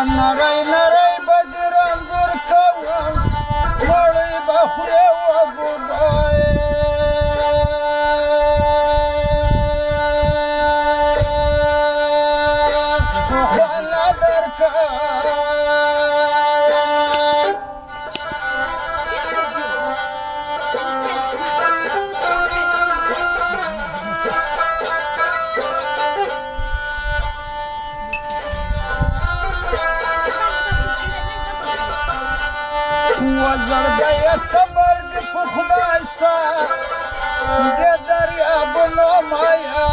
نری نری بدر انګور کوم مړی به خورې وګوډای خوانه درکړه وزردی صبر دی په خدای سا دی دریابونو مایا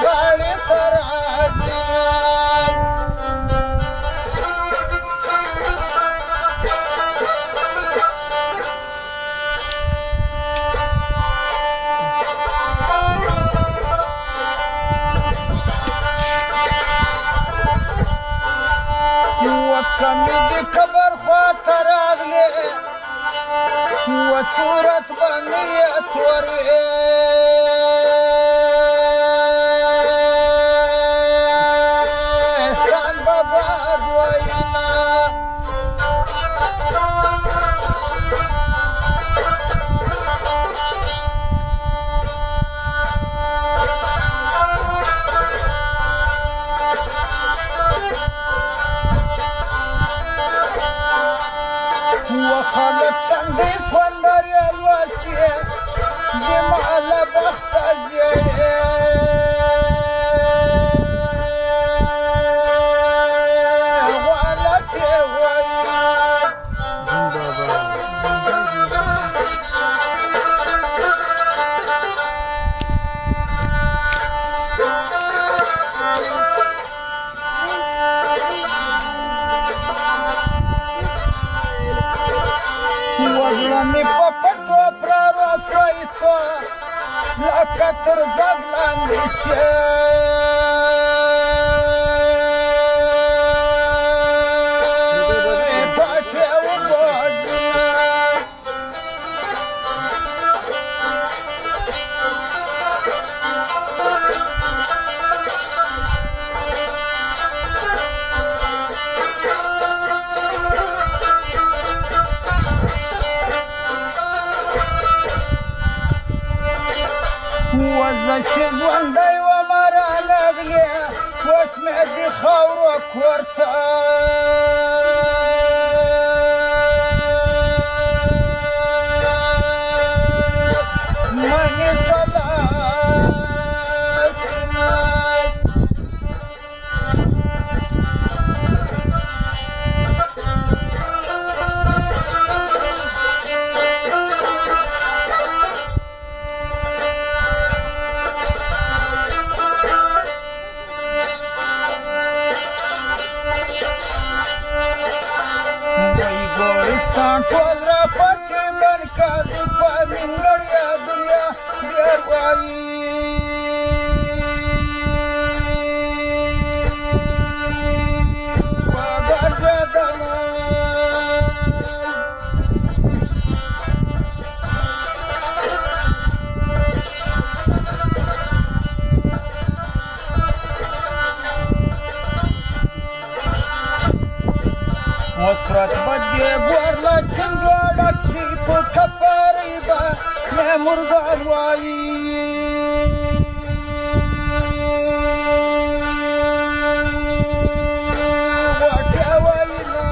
غاړې ته راځي کمی دی کبر خواته راغلی و صورت باندې یې تورې احسان به باد وینا وخالد تنګي سوندر الواسي دي مال بخت ازيري غلطي ويا وزړه مې په پټو پراره سوی سوه لکه تر غږ لاندې چې پاکې اوبه ځینه وزه چې ژوندی ومه رانغلې اوس مې د خاورو کور ته منې ګورستان ټول راپسې مرکز په نیمګړې دنیا ډېر وایي وګرځېدمه وسرت بدې ګورله چنګاړک شي په کپرۍ به مې مرغان وایي غوټې وینا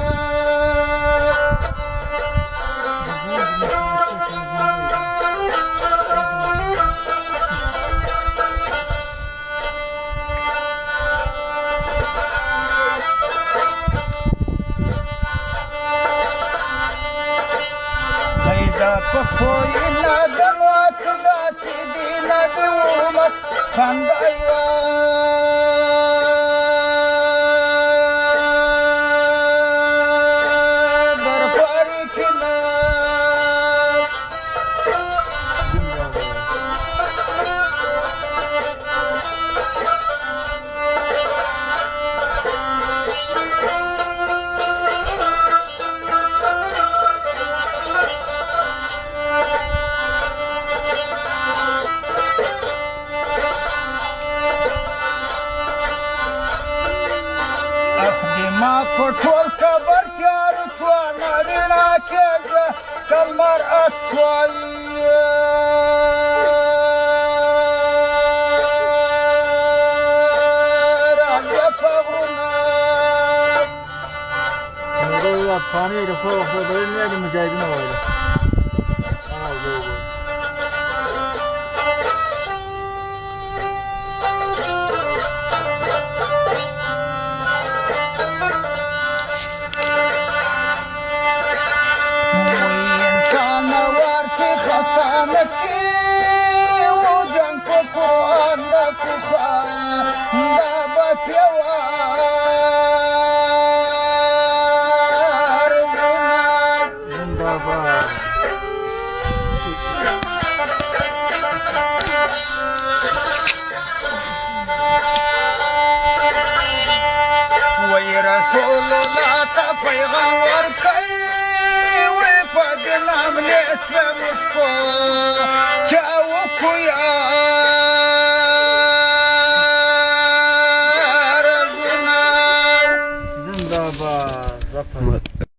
پخوی نادن واسدا سیدی نبی امت خندائی در پاری کنا المرأة سوية Fani de fue böyle ne mücadele var. رسول الله تبيغ وركي وفقنا من اسم مشكور